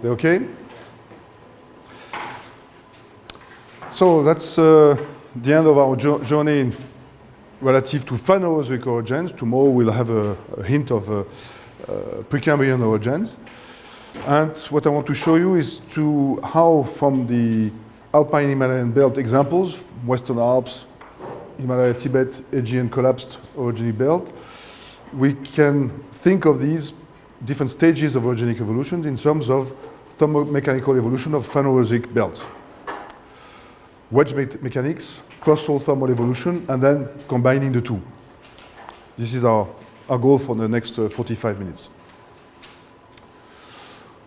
They okay? So that's the end of our journey relative to Phanerozoic orogens. Tomorrow we'll have a hint of Precambrian orogens. And what I want to show you is how from the Alpine Himalayan belt examples, Western Alps, Himalaya, Tibet, Aegean collapsed orogeny belt, we can think of these different stages of orogenic evolution in terms of thermomechanical evolution of Phanerozoic belts. Wedge mechanics, cross-hole thermal evolution, and then combining the two. This is our goal for the next 45 minutes.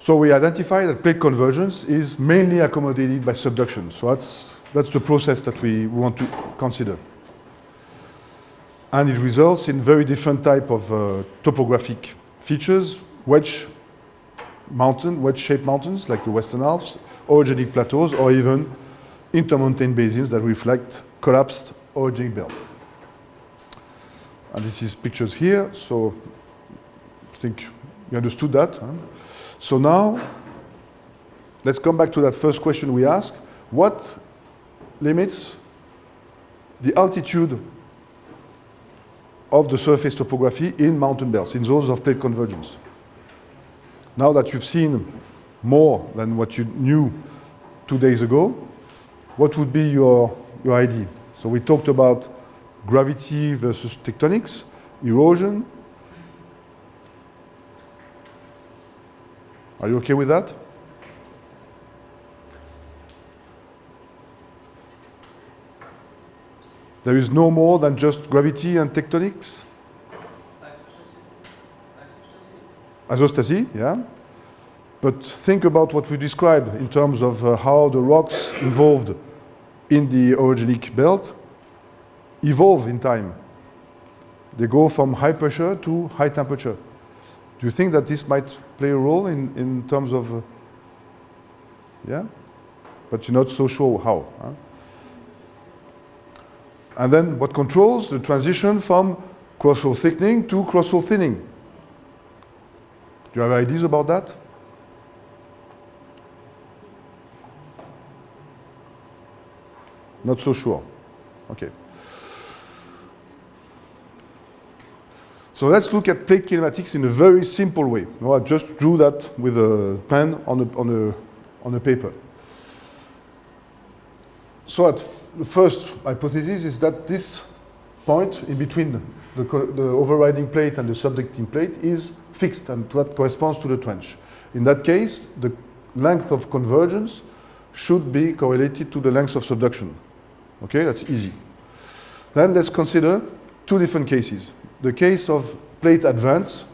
So we identify that plate convergence is mainly accommodated by subduction. So that's the process that we want to consider. And it results in very different type of topographic features, wedge-shaped mountains like the Western Alps, orogenic plateaus, or even intermountain basins that reflect collapsed orogenic belt. And this is pictures here, so I think you understood that. Huh? So now, let's come back to that first question we asked. What limits the altitude of the surface topography in mountain belts, in zones of plate convergence? Now that you've seen more than what you knew 2 days ago, what would be your idea? So we talked about gravity versus tectonics, erosion. Are you okay with that? There is no more than just gravity and tectonics? Isostasy, yeah. But think about what we described in terms of how the rocks involved in the orogenic belt evolve in time. They go from high pressure to high temperature. Do you think that this might play a role in terms of, yeah? But you're not so sure how. Huh? And then what controls the transition from cross-hole thickening to cross-hole thinning? Do you have ideas about that? Not so sure. Okay. So let's look at plate kinematics in a very simple way. No, I just drew that with a pen on a paper. So the first hypothesis is that this point in between the overriding plate and the subducting plate is fixed, and that corresponds to the trench. In that case, the length of convergence should be correlated to the length of subduction. Okay, that's easy. Then let's consider two different cases. The case of plate advance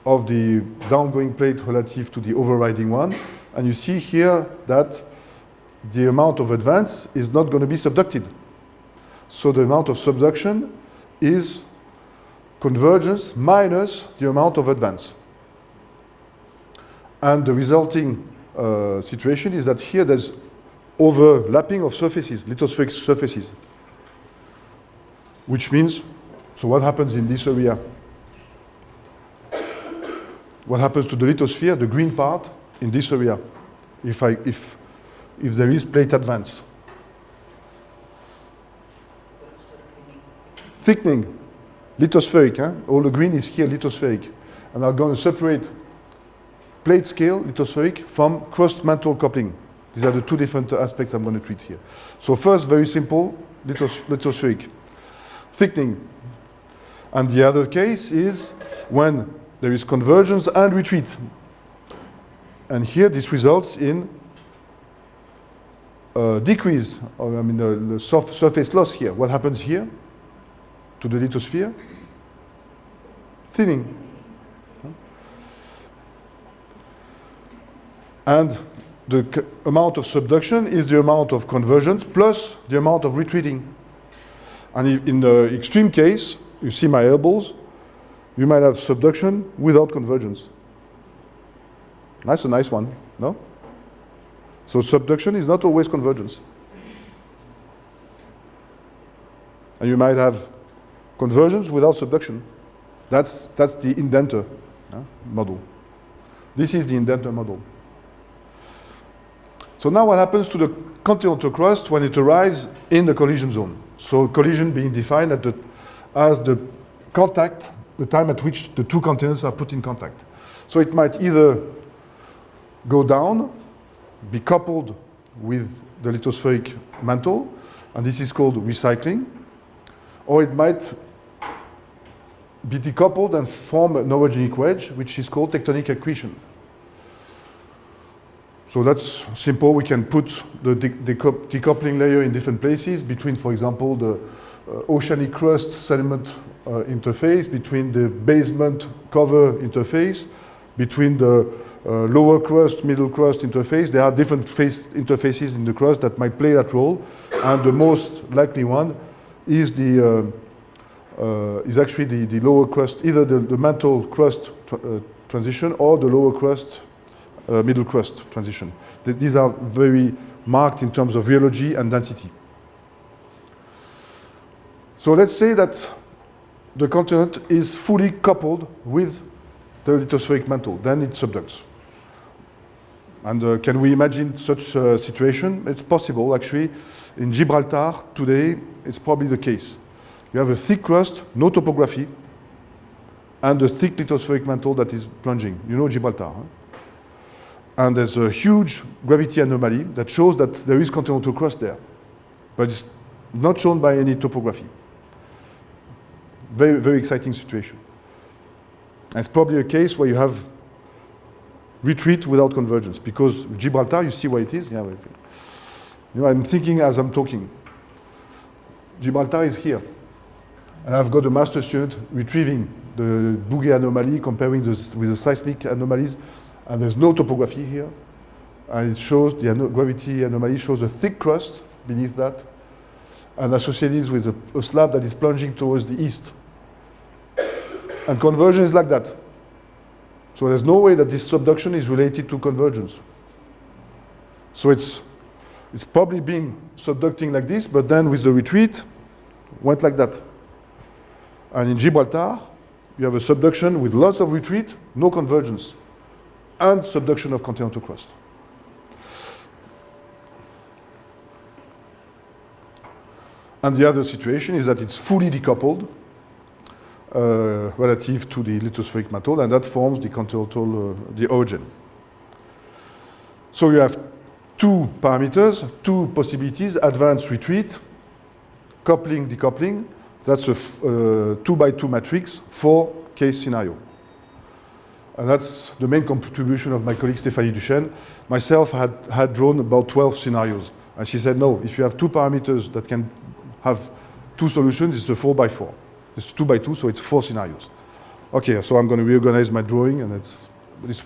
of the downgoing plate relative to the overriding one. And you see here that the amount of advance is not going to be subducted. So the amount of subduction is convergence minus the amount of advance. And the resulting situation is that here there's overlapping of surfaces, lithospheric surfaces. Which means, so what happens in this area? What happens to the lithosphere, the green part, in this area, if there is plate advance? Thickening, lithospheric, huh? All the green is here lithospheric. And I'm going to separate plate scale, lithospheric, from cross-mantle coupling. These are the two different aspects I'm going to treat here. So first, very simple, lithospheric. Thickening. And the other case is when there is convergence and retreat. And here this results in decrease, or the surface loss here. What happens here to the lithosphere? Thinning. And the amount of subduction is the amount of convergence plus the amount of retreating. And in the extreme case, you see my elbows, you might have subduction without convergence. That's a nice one, no? So subduction is not always convergence. And you might have convergence without subduction. That's the indenter model. This is the indenter model. So now what happens to the continental crust when it arrives in the collision zone? So collision being defined as the contact, the time at which the two continents are put in contact. So it might either go down, be coupled with the lithospheric mantle, and this is called recycling, or it might be decoupled and form an orogenic wedge, which is called tectonic accretion. So that's simple. We can put the decoupling layer in different places between, for example, the oceanic crust sediment interface, between the basement cover interface, between the lower crust, middle crust interface. There are different interfaces in the crust that might play that role, and the most likely one is actually the lower crust, either the mantle crust transition or the lower crust middle crust transition. These are very marked in terms of rheology and density. So let's say that the continent is fully coupled with the lithospheric mantle, then it subducts. And can we imagine such a situation? It's possible, actually. In Gibraltar today, it's probably the case. You have a thick crust, no topography, and a thick lithospheric mantle that is plunging. You know Gibraltar, huh? And there's a huge gravity anomaly that shows that there is continental crust there, but it's not shown by any topography. Very, very exciting situation. And it's probably a case where you have retreat without convergence, because Gibraltar, you see where it is? Yeah, you know, I'm thinking as I'm talking. Gibraltar is here. And I've got a master student retrieving the Bouguer anomaly, comparing with the seismic anomalies, and there's no topography here. And it shows, the gravity anomaly shows a thick crust beneath that, and associated with a slab that is plunging towards the east. And conversion is like that. So there's no way that this subduction is related to convergence. So it's probably been subducting like this, but then with the retreat, went like that. And in Gibraltar, you have a subduction with lots of retreat, no convergence, and subduction of continental crust. And the other situation is that it's fully decoupled relative to the lithospheric mantle, and that forms the continental, the orogeny. So you have two parameters, two possibilities: advance, retreat, coupling, decoupling. That's a 2x2 matrix, 4-case scenario. And that's the main contribution of my colleague Stéphanie Duchesne. Myself had drawn about 12 scenarios. And she said, no, if you have two parameters that can have two solutions, it's a 4x4. It's 2x2, so it's 4 scenarios. Okay, so I'm going to reorganize my drawing, and that's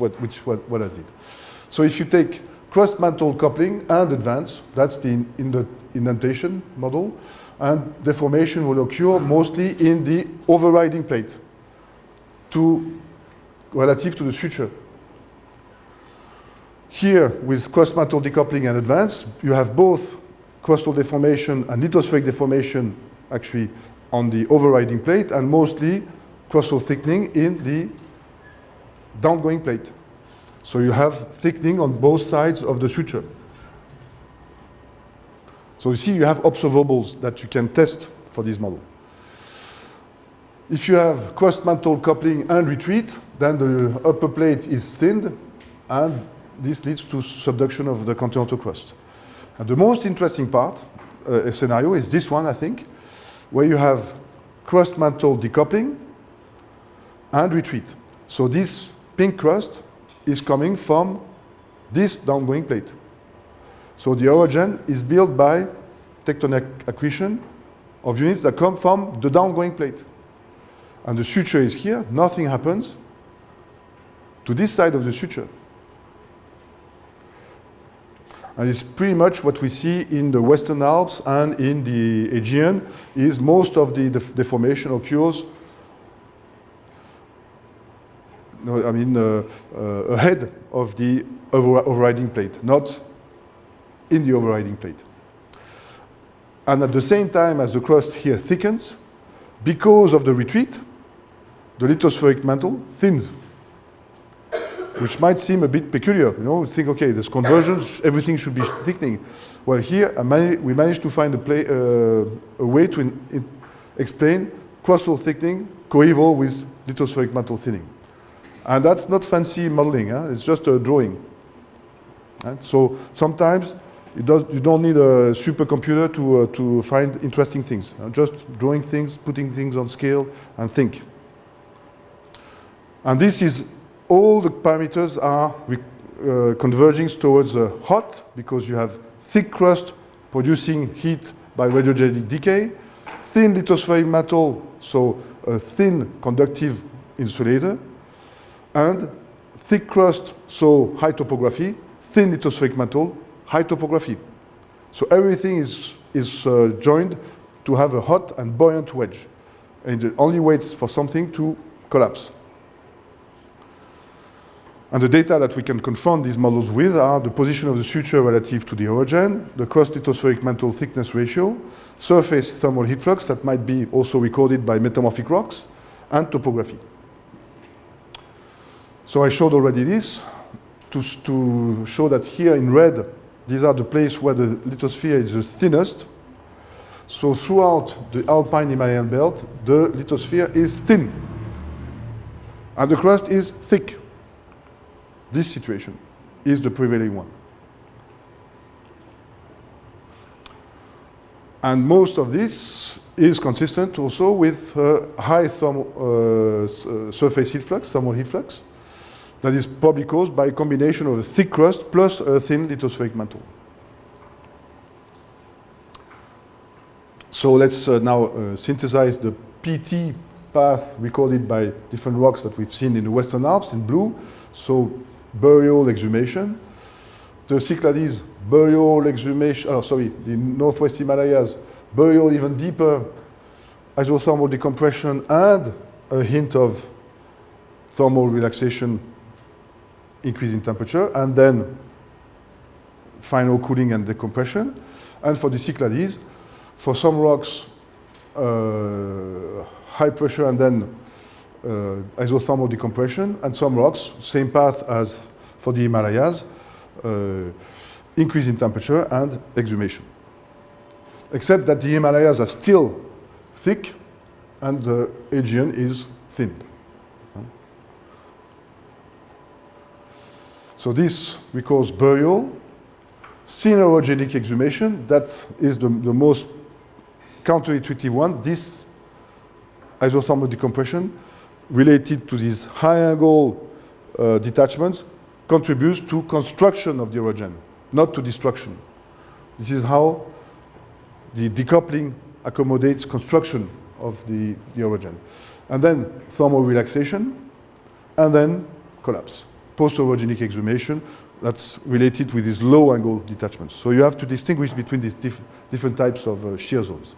what I did. So if you take crust-mantle coupling and advance, that's the indentation model, and deformation will occur mostly in the overriding plate relative to the suture. Here, with crust-mantle decoupling and advance, you have both crustal deformation and lithospheric deformation actually on the overriding plate, and mostly crustal thickening in the downgoing plate. So you have thickening on both sides of the suture. So you see, you have observables that you can test for this model. If you have crust-mantle coupling and retreat, then the upper plate is thinned, and this leads to subduction of the continental crust. And the most interesting part, scenario, is this one, I think, where you have crust-mantle decoupling and retreat. So this pink crust is coming from this downgoing plate. So the orogeny is built by tectonic accretion of units that come from the downgoing plate. And the suture is here, nothing happens to this side of the suture. And it's pretty much what we see in the Western Alps and in the Aegean, is most of the deformation occurs ahead of the overriding plate, not in the overriding plate. And at the same time as the crust here thickens, because of the retreat, the lithospheric mantle thins. which might seem a bit peculiar. You know, think, okay, there's convergence, everything should be thickening. Well, here we managed to find a way to explain crustal thickening coeval with lithospheric mantle thinning. And that's not fancy modeling, it's just a drawing. And so sometimes you don't need a supercomputer to find interesting things. Just drawing things, putting things on scale, and think. And this is, all the parameters are converging towards hot, because you have thick crust producing heat by radiogenic decay, thin lithospheric mantle, so a thin conductive insulator, and thick crust, so high topography, thin lithospheric mantle, high topography. So everything is joined to have a hot and buoyant wedge. And it only waits for something to collapse. And the data that we can confront these models with are the position of the suture relative to the orogen, the crust-lithospheric mantle thickness ratio, surface thermal heat flux that might be also recorded by metamorphic rocks, and topography. So I showed already this to show that here in red, these are the places where the lithosphere is the thinnest. So throughout the alpine Himalayan belt, the lithosphere is thin, and the crust is thick. This situation is the prevailing one. And most of this is consistent also with high surface heat flux, thermal heat flux, that is probably caused by a combination of a thick crust plus a thin lithospheric mantle. So let's now synthesize the PT path recorded by different rocks that we've seen in the Western Alps in blue. So burial exhumation. The Cyclades, burial exhumation, the Northwest Himalayas, burial even deeper, isothermal decompression, and a hint of thermal relaxation, increase in temperature, and then final cooling and decompression. And for the Cyclades, for some rocks, high pressure and then isothermal decompression, and some rocks, same path as for the Himalayas, increase in temperature and exhumation. Except that the Himalayas are still thick and the Aegean is thin. So this we call burial. Thin orogenic exhumation, that is the most counterintuitive one. This isothermal decompression related to these high angle detachments contributes to construction of the orogen, not to destruction. This is how the decoupling accommodates construction of the orogen. And then thermal relaxation, and then collapse. Post-orogenic exhumation, that's related with these low angle detachments. So you have to distinguish between these different types of shear zones.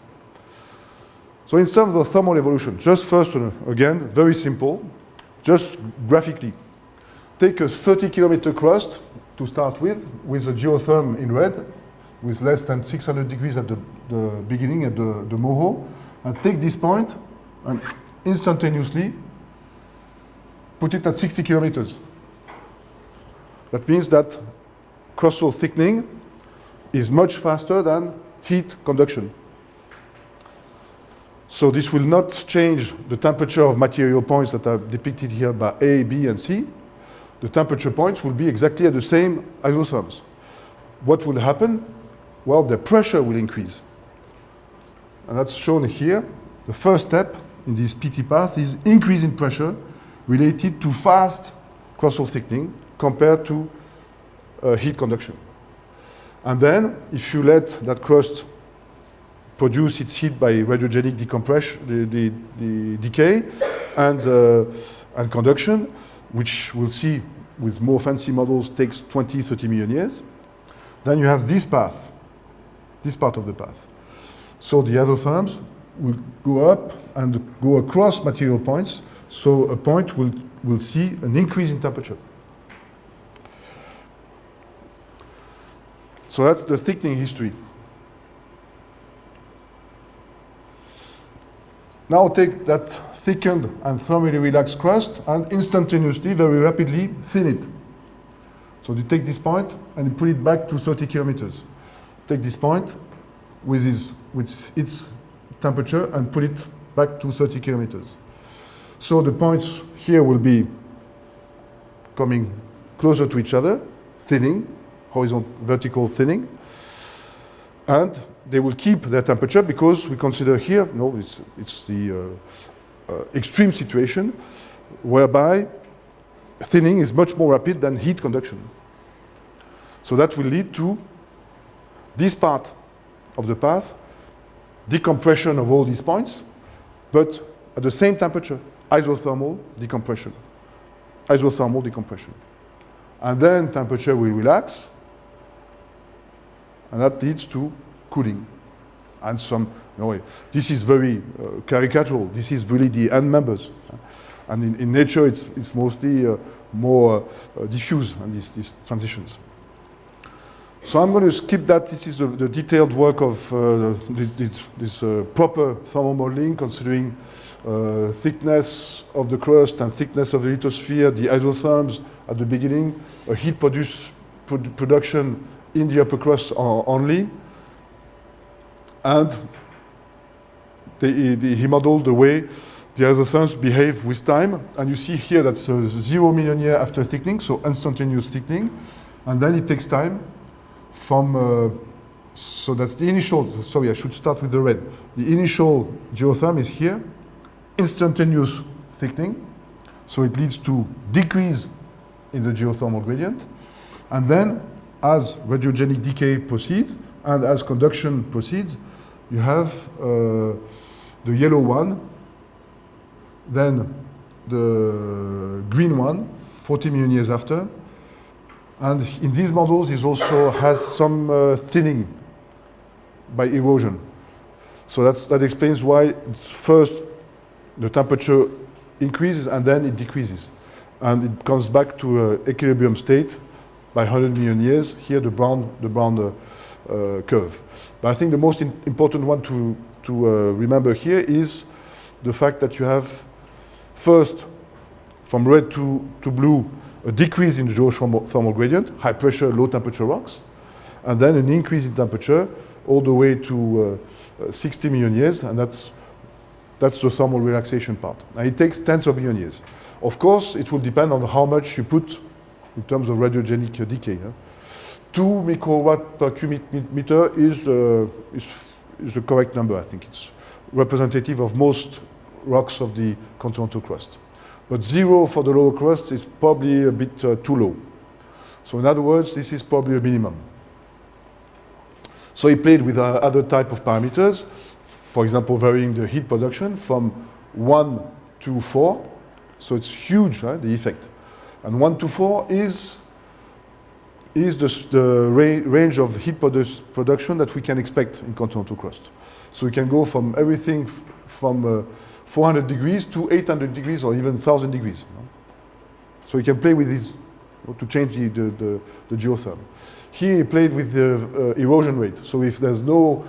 So in terms of thermal evolution, just first, again, very simple, just graphically. Take a 30-kilometer crust to start with a geotherm in red, with less than 600 degrees at the beginning, at the moho, and take this point and instantaneously put it at 60 kilometers. That means that crustal thickening is much faster than heat conduction. So this will not change the temperature of material points that are depicted here by A, B, and C. The temperature points will be exactly at the same isotherms. What will happen? Well, the pressure will increase. And that's shown here. The first step in this PT path is increase in pressure related to fast crustal thickening compared to heat conduction. And then, if you let that crust produce its heat by radiogenic decompression, the decay, and conduction, which we'll see with more fancy models takes 20, 30 million years, then you have this path, this part of the path. So the isotherms will go up and go across material points, so a point will see an increase in temperature. So that's the thickening history. Now take that thickened and thermally relaxed crust and instantaneously, very rapidly, thin it. So you take this point and you put it back to 30 kilometers. Take this point with its temperature and put it back to 30 kilometers. So the points here will be coming closer to each other, thinning, vertical thinning, and they will keep their temperature because we consider here, no, it's the extreme situation whereby thinning is much more rapid than heat conduction. So that will lead to this part of the path, decompression of all these points, but at the same temperature, isothermal decompression. Isothermal decompression. And then temperature will relax, and that leads to cooling. And some, this is very caricatural. This is really the end members. And in nature, it's mostly more diffuse, and these transitions. So I'm going to skip that. This is the detailed work of this proper thermal modeling, considering thickness of the crust and thickness of the lithosphere, the isotherms at the beginning, a heat production in the upper crust only, and he modeled the way the isotherms behave with time. And you see here that's 0 million years after thickening, so instantaneous thickening, and then it takes time from, so that's the initial, sorry, I should start with the red. The initial geotherm is here, instantaneous thickening, so it leads to decrease in the geothermal gradient, and then as radiogenic decay proceeds and as conduction proceeds, you have the yellow one, then the green one, 40 million years after, and in these models it also has some thinning by erosion. So that explains why first the temperature increases and then it decreases. And it comes back to an equilibrium state by 100 million years, here the brown curve. But I think the most important one to remember here is the fact that you have first, from red to blue, a decrease in the geothermal gradient, high pressure, low temperature rocks, and then an increase in temperature all the way to 60 million years, and that's the thermal relaxation part. And it takes tens of million years. Of course, it will depend on how much you put in terms of radiogenic decay. 2 microwatt per cubic meter is the correct number, I think. It's representative of most rocks of the continental crust. But 0 for the lower crust is probably a bit too low. So in other words, this is probably a minimum. So he played with other type of parameters, for example, varying the heat production from 1 to 4. So it's huge, right, the effect. And 1 to 4 is the range of heat production that we can expect in continental crust. So we can go from everything from 400 degrees to 800 degrees or even 1,000 degrees. So you can play with this to change the geotherm. Here he played with the erosion rate. So if there's a lot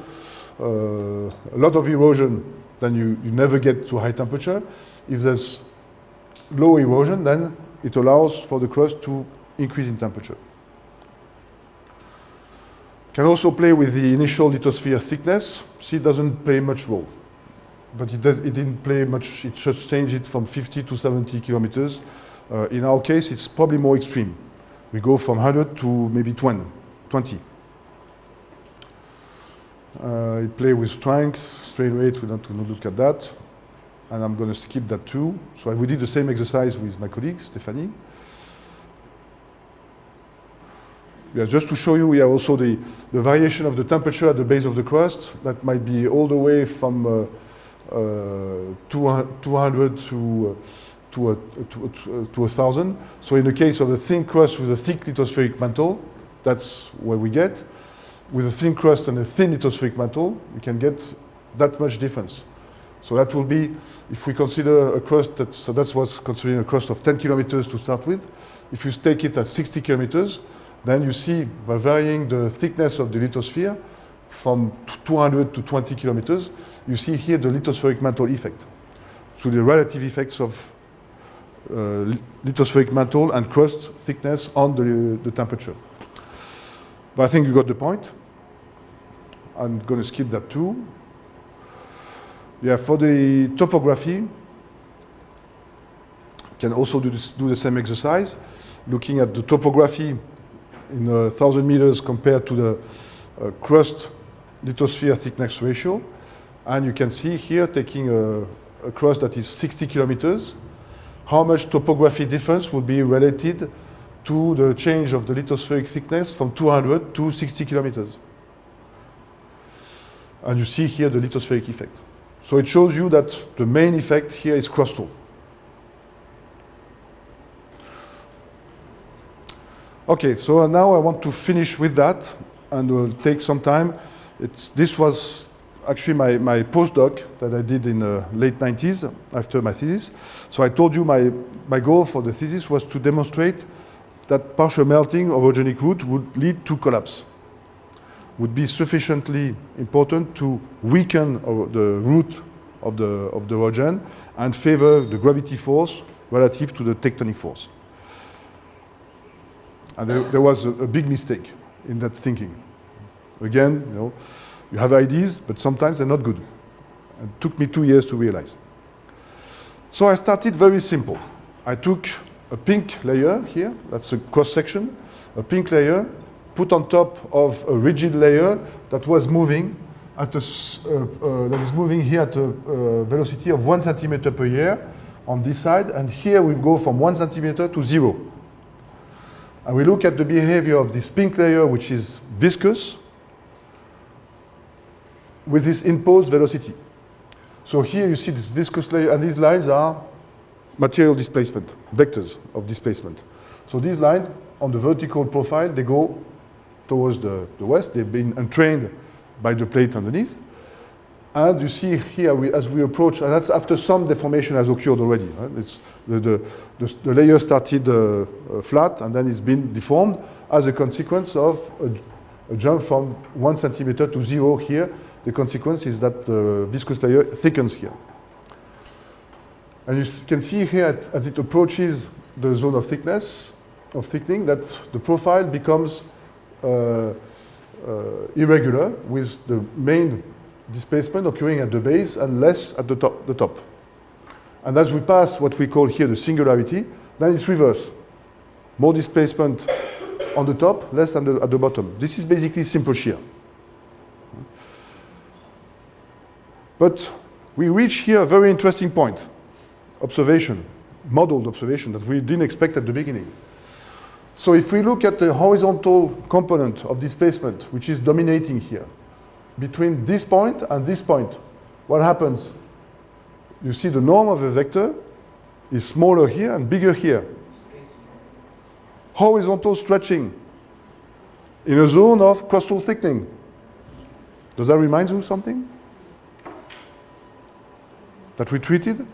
of erosion, then you never get to high temperature. If there's low erosion, then it allows for the crust to increase in temperature. Can also play with the initial lithosphere thickness. See, it doesn't play much role. But it didn't play much, it just changed it from 50 to 70 kilometers. In our case, it's probably more extreme. We go from 100 to maybe 20. I play with strength, strain rate, we don't look at that. And I'm going to skip that too. So we did the same exercise with my colleague, Stéphanie. Yeah, just to show you, we have also the variation of the temperature at the base of the crust. That might be all the way from 200 to 1,000. So in the case of a thin crust with a thick lithospheric mantle, that's where we get. With a thin crust and a thin lithospheric mantle, we can get that much difference. So that will be, if we consider a crust, that's what's considering a crust of 10 kilometers to start with. If you take it at 60 kilometers, then you see, by varying the thickness of the lithosphere from 200 to 20 kilometers, you see here the lithospheric mantle effect. So the relative effects of lithospheric mantle and crust thickness on the temperature. But I think you got the point. I'm going to skip that too. Yeah, for the topography, you can also do the same exercise, looking at the topography in 1,000 meters compared to the crust lithosphere thickness ratio. And you can see here, taking a crust that is 60 kilometers, how much topography difference would be related to the change of the lithospheric thickness from 200 to 60 kilometers. And you see here the lithospheric effect. So it shows you that the main effect here is crustal. Okay, so now I want to finish with that, and will take some time. This was actually my postdoc that I did in the late 90s after my thesis. So I told you my goal for the thesis was to demonstrate that partial melting of orogenic root would lead to collapse, would be sufficiently important to weaken the root of the orogen and favor the gravity force relative to the tectonic force. And there was a big mistake in that thinking. Again, you have ideas, but sometimes they're not good. It took me 2 years to realize. So I started very simple. I took a pink layer here, that's a cross section, a pink layer, put on top of a rigid layer that was moving at that is moving here at a velocity of 1 centimeter per year on this side, and here we go from 1 centimeter to 0. And we look at the behavior of this pink layer, which is viscous, with this imposed velocity. So here you see this viscous layer, and these lines are material displacement, vectors of displacement. So these lines on the vertical profile, they go towards the west. They've been entrained by the plate underneath. And you see here, as we approach, and that's after some deformation has occurred already. Right? It's the layer started flat, and then it's been deformed as a consequence of a jump from 1 centimeter to 0 here. The consequence is that the viscous layer thickens here. And you can see here, as it approaches the zone of thickening, that the profile becomes irregular, with the main displacement occurring at the base and less at the top. And as we pass what we call here the singularity, then it's reverse. More displacement on the top, less at the bottom. This is basically simple shear. But we reach here a very interesting point. Observation, modeled observation that we didn't expect at the beginning. So if we look at the horizontal component of displacement, which is dominating here, between this point and this point, what happens? You see the norm of a vector is smaller here and bigger here. Horizontal stretching in a zone of crustal thickening. Does that remind you of something that we treated?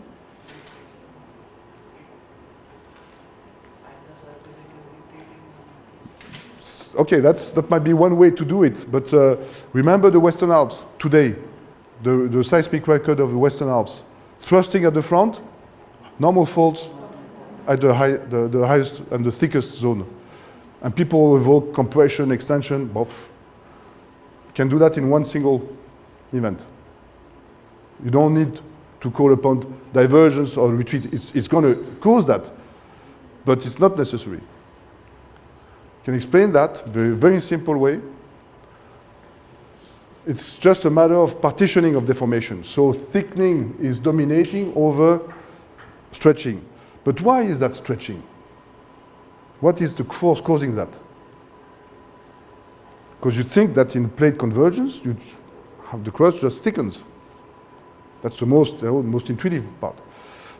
Okay, that might be one way to do it, but remember the Western Alps today, the seismic record of the Western Alps. Thrusting at the front, normal faults at the highest and the thickest zone. And people evoke compression, extension, both. Can do that in one single event. You don't need to call upon divergence or retreat. It's going to cause that, but it's not necessary. Can explain that in a very simple way. It's just a matter of partitioning of deformation. So thickening is dominating over stretching. But why is that stretching? What is the force causing that? Because you think that in plate convergence, you have the crust just thickens. That's the most intuitive part.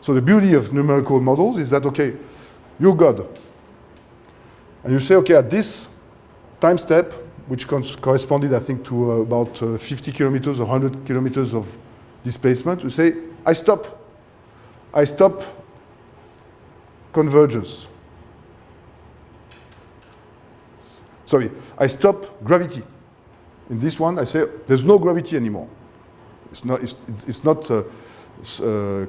So the beauty of numerical models is that, okay, you're God. And you say, okay, at this time step, which corresponded, I think, to about 50 kilometers or 100 kilometers of displacement, you say, I stop convergence. Sorry, I stop gravity. In this one, I say, there's no gravity anymore. It's not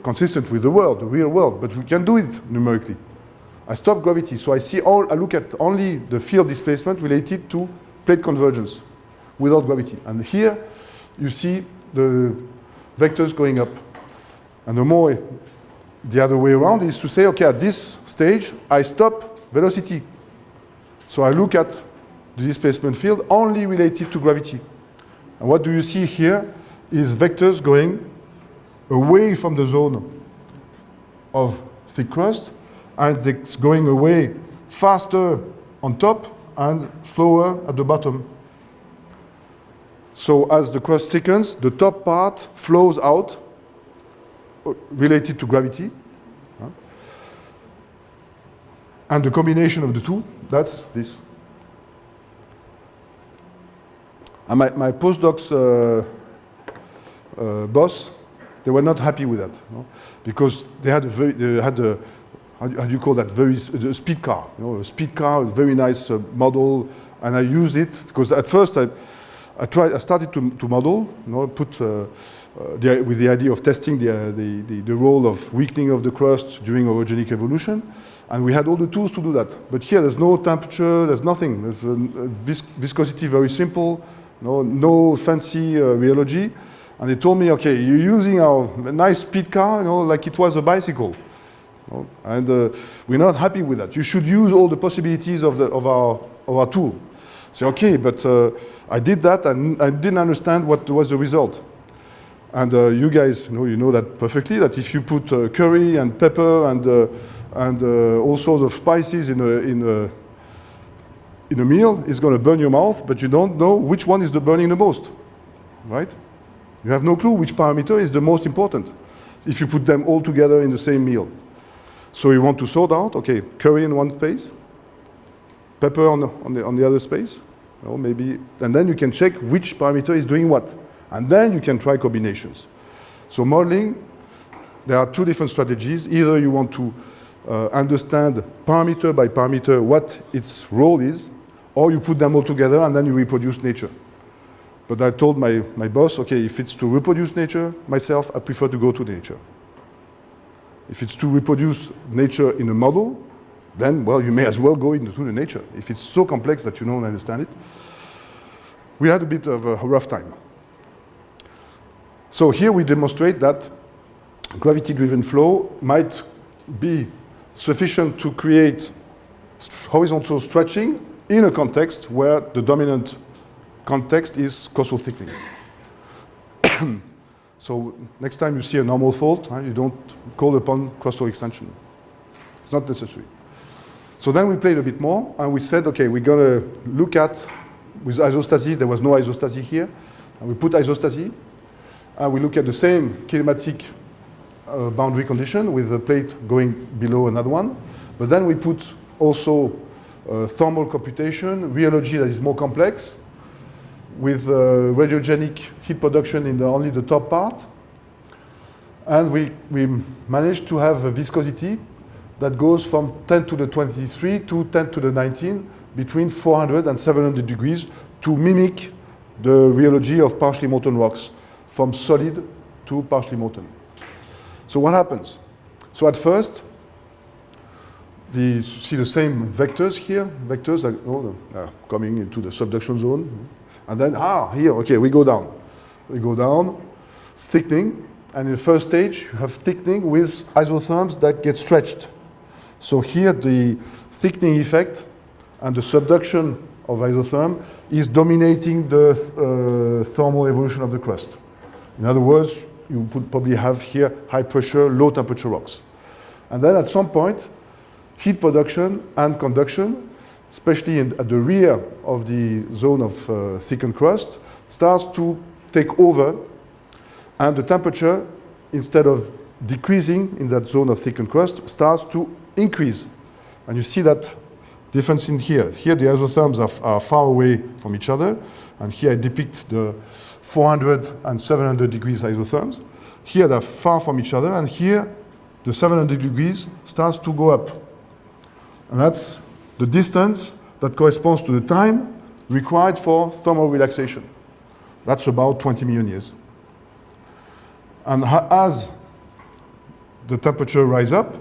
consistent with the world, the real world, but we can do it numerically. I stop gravity, so I look at only the field displacement related to plate convergence without gravity. And here you see the vectors going up. And the other way around is to say, okay, at this stage, I stop velocity. So I look at the displacement field only related to gravity. And what do you see here is vectors going away from the zone of thick crust, and it's going away faster on top and slower at the bottom. So as the crust thickens, the top part flows out related to gravity. And the combination of the two, that's this. And my postdocs boss, they were not happy with that, because they had how do you call that? A speed car, a speed car, a very nice model, and I used it because at first I started to model, with the idea of testing the role of weakening of the crust during orogenic evolution, and we had all the tools to do that. But here, there's no temperature, there's nothing. There's viscosity very simple, no fancy rheology, and they told me, okay, you're using our nice speed car, like it was a bicycle. And we're not happy with that. You should use all the possibilities of our tool. So okay, but I did that and I didn't understand what was the result. And you guys you know that perfectly, that if you put curry and pepper and all sorts of spices in a meal, it's going to burn your mouth, but you don't know which one is burning the most, right? You have no clue which parameter is the most important if you put them all together in the same meal. So you want to sort out, okay, curry in one space, pepper on the other space, maybe, and then you can check which parameter is doing what. And then you can try combinations. So modeling, there are two different strategies. Either you want to understand parameter by parameter what its role is, or you put them all together and then you reproduce nature. But I told my boss, okay, if it's to reproduce nature, myself, I prefer to go to nature. If it's to reproduce nature in a model, then, well, you may as well go into the nature. If it's so complex that you don't understand it. We had a bit of a rough time. So here we demonstrate that gravity-driven flow might be sufficient to create horizontal stretching in a context where the dominant context is coastal thickening. So next time you see a normal fault, you don't call upon coastal extension. It's not necessary. So then we played a bit more, and we said, okay, we're going to look at, with isostasy, there was no isostasy here, and we put isostasy, and we look at the same kinematic boundary condition with the plate going below another one, but then we put also thermal computation, rheology that is more complex, with radiogenic heat production in only the top part. And we managed to have a viscosity that goes from 10 to the 23 to 10 to the 19, between 400 and 700 degrees, to mimic the rheology of partially molten rocks, from solid to partially molten. So what happens? So at first, you see the same vectors here, vectors are coming into the subduction zone. And then, here, okay, we go down. We go down, thickening, and in the first stage, you have thickening with isotherms that get stretched. So here, the thickening effect and the subduction of isotherm is dominating the thermal evolution of the crust. In other words, you would probably have here high pressure, low temperature rocks. And then at some point, heat production and conduction, especially at the rear of the zone of thickened crust, starts to take over, and the temperature, instead of decreasing in that zone of thickened crust, starts to increase. And you see that difference in here. Here the isotherms are far away from each other, and here I depict the 400 and 700 degrees isotherms. Here they're far from each other, and here the 700 degrees starts to go up. And that's the distance that corresponds to the time required for thermal relaxation. That's about 20 million years. And as the temperature rise up,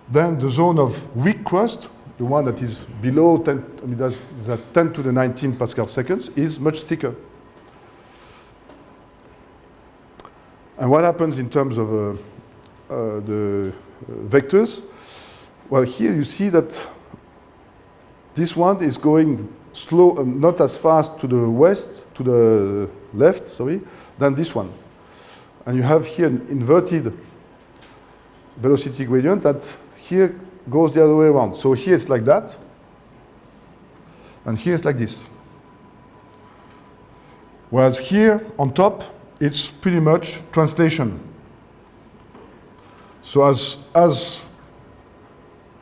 then the zone of weak crust, the one that is below 10, I mean, that's 10 to the 19 Pascal seconds, is much thicker. And what happens in terms of the vectors? Well, here you see that this one is going slow, not as fast to the to the left, sorry, than this one. And you have here an inverted velocity gradient that here goes the other way around. So here it's like that, and here it's like this. Whereas here on top, it's pretty much translation. So as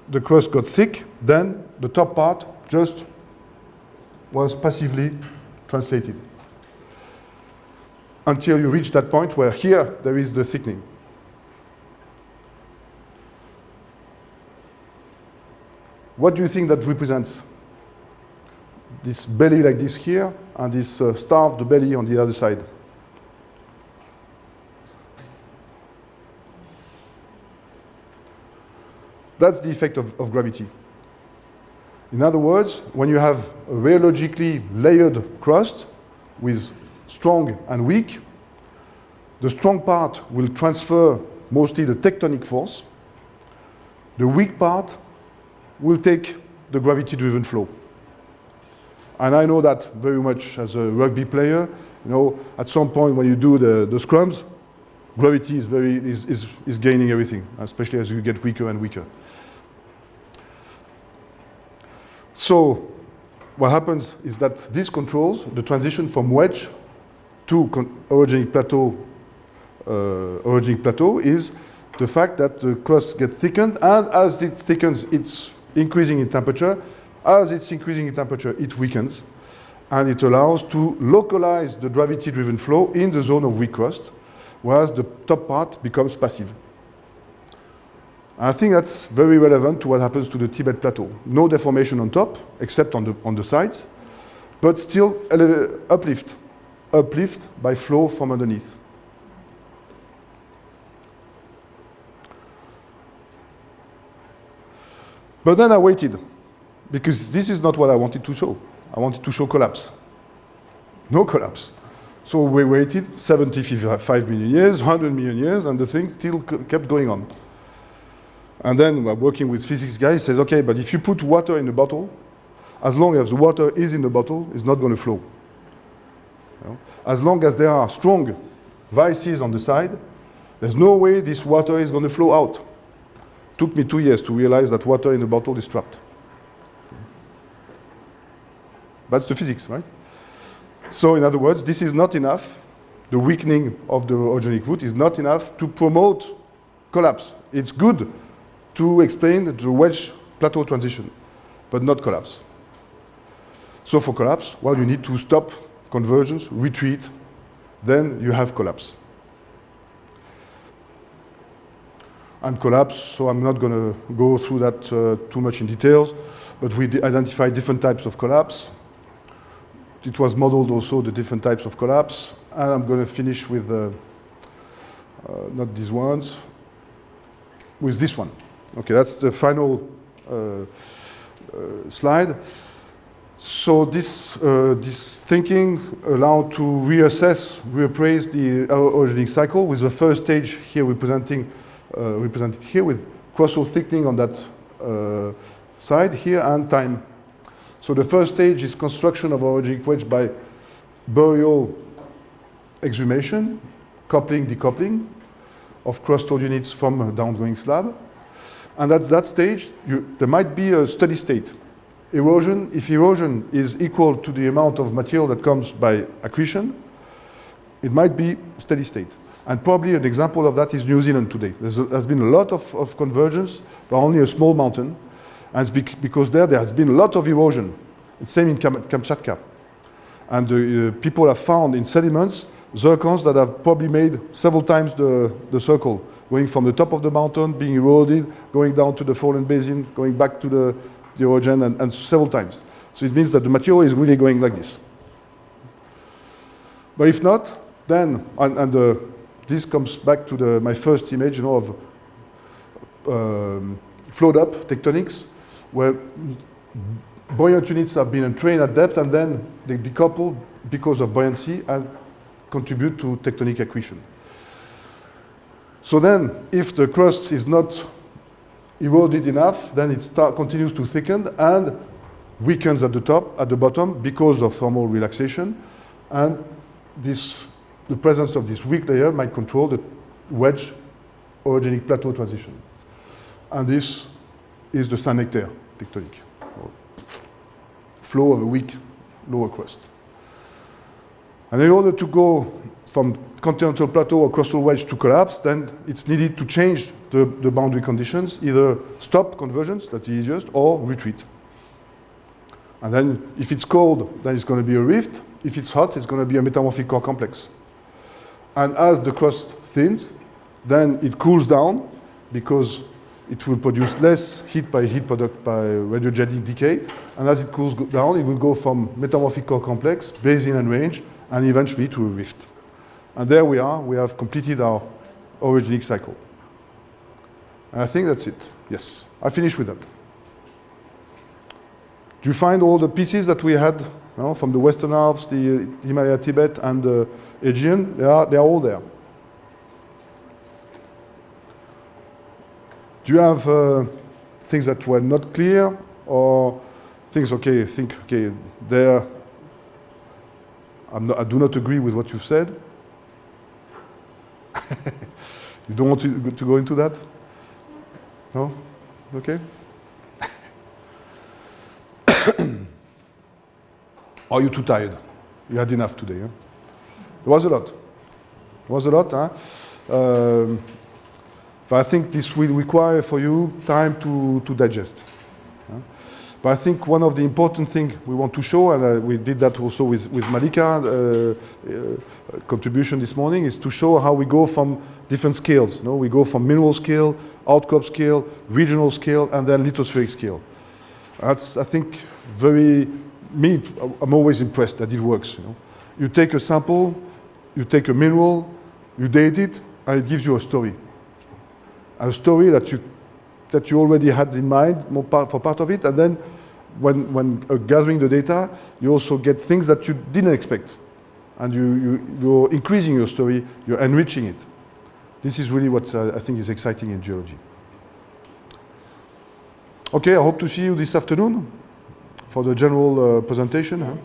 the crust got thick, then the top part just was passively translated until you reach that point where here there is the thickening. What do you think that represents? This belly like this here, and this starved belly on the other side. That's the effect of gravity. In other words, when you have a rheologically layered crust with strong and weak, the strong part will transfer mostly the tectonic force. The weak part will take the gravity-driven flow. And I know that very much as a rugby player. You know, at some point when you do the scrums, gravity is gaining everything, especially as you get weaker and weaker. So what happens is that this controls the transition from wedge to orogenic plateau is the fact that the crust gets thickened, and as it thickens, it's increasing in temperature. As it's increasing in temperature, it weakens, and it allows to localize the gravity-driven flow in the zone of weak crust, whereas the top part becomes passive. I think that's very relevant to what happens to the Tibet plateau. No deformation on top, except on the sides, but still uplift by flow from underneath. But then I waited, because this is not what I wanted to show. I wanted to show collapse. No collapse. So we waited 75 million years, 100 million years, and the thing still kept going on. And then we're working with physics guy, he says, okay, but if you put water in a bottle, as long as the water is in the bottle, it's not going to flow. You know? As long as there are strong vices on the side, there's no way this water is going to flow out. It took me 2 years to realize that water in the bottle is trapped. That's the physics, right? So in other words, this is not enough. The weakening of the orogenic root is not enough to promote collapse. It's good to explain the wedge plateau transition, but not collapse. So for collapse, well, you need to stop convergence, retreat, then you have collapse. And collapse, so I'm not going to go through that too much in details, but we identified different types of collapse. It was modeled also the different types of collapse, and I'm going to finish with, not these ones, with this one. Okay, that's the final slide. So this thinking allowed to reappraise the orogenic cycle with the first stage here represented here with crustal thickening on that side here and time. So the first stage is construction of orogenic wedge by burial exhumation, coupling, decoupling of crustal units from a downgoing slab. And at that stage, there might be a steady state. Erosion, if erosion is equal to the amount of material that comes by accretion, it might be steady state. And probably an example of that is New Zealand today. There's been a lot of convergence, but only a small mountain. And it's because there has been a lot of erosion. It's same in Kamchatka. And people have found in sediments zircons that have probably made several times the circle, going from the top of the mountain, being eroded, going down to the fallen basin, going back to the orogen, and several times. So it means that the material is really going like this. But if not, then, this comes back to my first image, of flowed up tectonics, where buoyant units have been entrained at depth and then they decouple because of buoyancy and contribute to tectonic accretion. So then, if the crust is not eroded enough, then it continues to thicken and weakens at the bottom because of thermal relaxation, and the presence of this weak layer might control the wedge orogenic plateau transition. And this is the Saint-Nectaire tectonic, or flow of a weak lower crust. And in order to go from continental plateau or crustal wedge to collapse, then it's needed to change the boundary conditions, either stop convergence, that's the easiest, or retreat. And then if it's cold, then it's going to be a rift. If it's hot, it's going to be a metamorphic core complex. And as the crust thins, then it cools down because it will produce less heat product by radiogenic decay. And as it cools down, it will go from metamorphic core complex, basin and range, and eventually to a rift. And there we are, we have completed our orogenic cycle. And I think that's it. Yes, I finished with that. Do you find all the pieces that we had from the Western Alps, the Himalaya, Tibet, and the Aegean? They are all there. Do you have things that were not clear, or things, okay, there, I do not agree with what you've said? You don't want to go into that? No? Okay? Are you too tired? You had enough today. Huh? There was a lot. Huh? But I think this will require for you time to digest. But I think one of the important things we want to show, and we did that also with Malika, contribution this morning, is to show how we go from different scales. We go from mineral scale, outcrop scale, regional scale, and then lithospheric scale. That's, I think, I'm always impressed that it works. You take a sample, you take a mineral, you date it, and it gives you a story. A story that you already had in mind for part of it, and then when gathering the data, you also get things that you didn't expect. And you're increasing your story, you're enriching it. This is really what I think is exciting in geology. Okay, I hope to see you this afternoon for the general presentation. Huh?